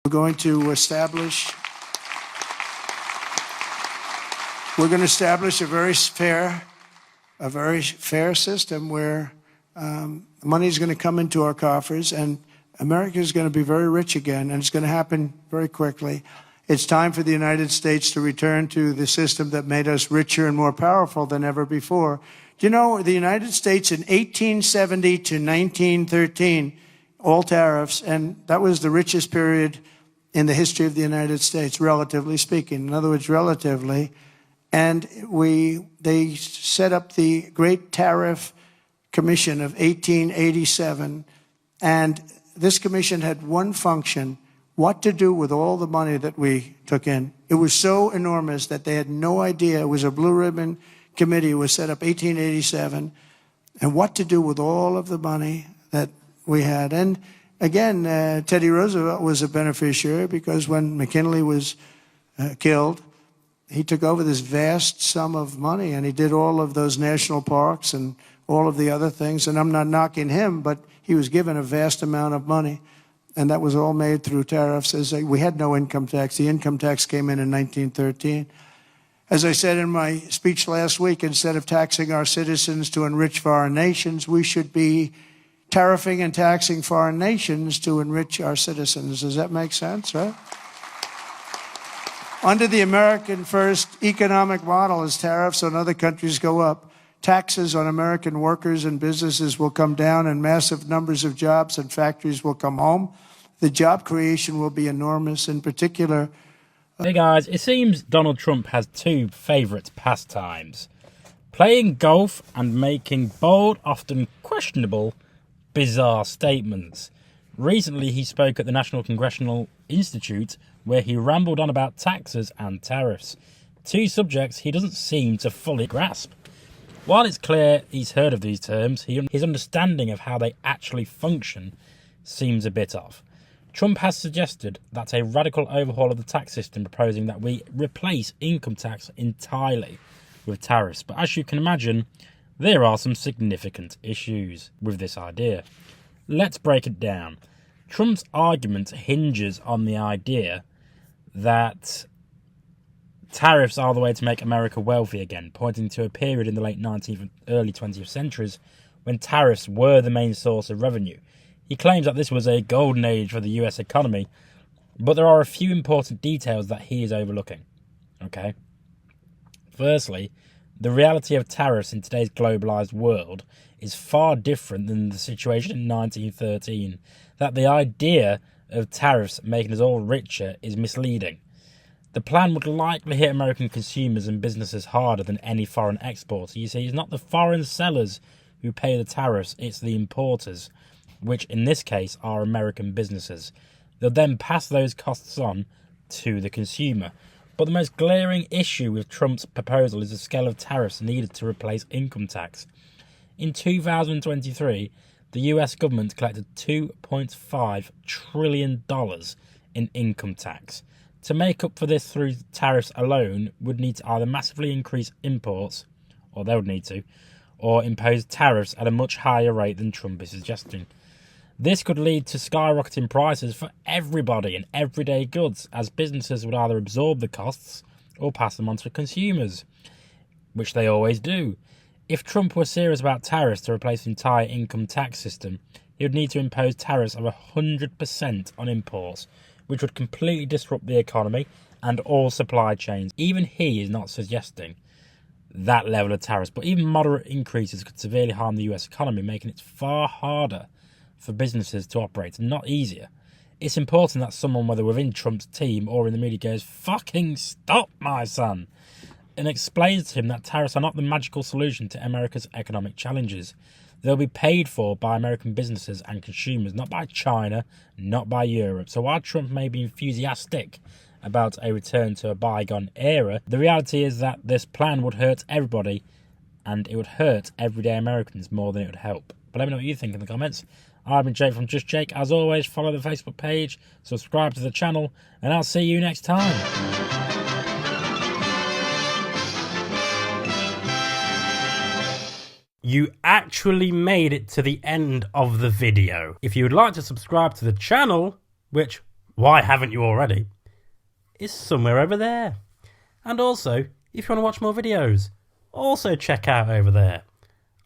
We're going to establish a very fair system where money is going to come into our coffers, and America is going to be very rich again, and it's going to happen very quickly. It's time for the United States to return to the system that made us richer and more powerful than ever before. Do you know, the United States in 1870 to 1913, all tariffs, and that was the richest period in the history of the United States, relatively speaking. In other words, relatively. And they set up the Great Tariff Commission of 1887, and this commission had one function: what to do with all the money that we took in. It was so enormous that they had no idea. It was a blue ribbon committee. It was set up 1887, and what to do with all of the money that we had. And again, Teddy Roosevelt was a beneficiary, because when McKinley was killed, he took over this vast sum of money, and he did all of those national parks and all of the other things. And I'm not knocking him, but he was given a vast amount of money, and that was all made through tariffs. We had no income tax. The income tax came in 1913. As I said in my speech last week, instead of taxing our citizens to enrich foreign nations, we should be tariffing and taxing foreign nations to enrich our citizens. Does that make sense, right? Under the American First economic model, as tariffs on other countries go up, taxes on American workers and businesses will come down, and massive numbers of jobs and factories will come home. The job creation will be enormous, in particular. Hey guys, it seems Donald Trump has two favourite pastimes: playing golf and making bold, often questionable, bizarre statements. Recently, he spoke at the National Congressional Institute, where he rambled on about taxes and tariffs, two subjects he doesn't seem to fully grasp. While it's clear he's heard of these terms, his understanding of how they actually function seems a bit off. Trump has suggested that a radical overhaul of the tax system, proposing that we replace income tax entirely with tariffs. But as you can imagine, there are some significant issues with this idea. Let's break it down. Trump's argument hinges on the idea that tariffs are the way to make America wealthy again, pointing to a period in the late 19th and early 20th centuries when tariffs were the main source of revenue. He claims that this was a golden age for the US economy, but there are a few important details that he is overlooking. Okay? Firstly, the reality of tariffs in today's globalized world is far different than the situation in 1913. That the idea of tariffs making us all richer is misleading. The plan would likely hit American consumers and businesses harder than any foreign exporter. You see, it's not the foreign sellers who pay the tariffs, it's the importers, which in this case are American businesses. They'll then pass those costs on to the consumer. But the most glaring issue with Trump's proposal is the scale of tariffs needed to replace income tax. In 2023, the US government collected $2.5 trillion in income tax. To make up for this through tariffs alone would need to either massively increase imports, or they would need to, or impose tariffs at a much higher rate than Trump is suggesting. This could lead to skyrocketing prices for everybody and everyday goods, as businesses would either absorb the costs or pass them on to consumers, which they always do. If Trump were serious about tariffs to replace the entire income tax system, he would need to impose tariffs of 100% on imports, which would completely disrupt the economy and all supply chains. Even he is not suggesting that level of tariffs, but even moderate increases could severely harm the US economy, making it far harder for businesses to operate, not easier. It's important that someone, whether within Trump's team or in the media, goes, "Fucking stop, my son," and explains to him that tariffs are not the magical solution to America's economic challenges. They'll be paid for by American businesses and consumers, not by China, not by Europe. So while Trump may be enthusiastic about a return to a bygone era, the reality is that this plan would hurt everybody, and it would hurt everyday Americans more than it would help. But let me know what you think in the comments. I've been Jake from Just Jake. As always, follow the Facebook page, subscribe to the channel, and I'll see you next time. You actually made it to the end of the video. If you would like to subscribe to the channel, which why haven't you already, is somewhere over there. And also, if you want to watch more videos, also check out over there.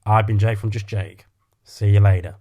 I've been Jake from Just Jake. See you later.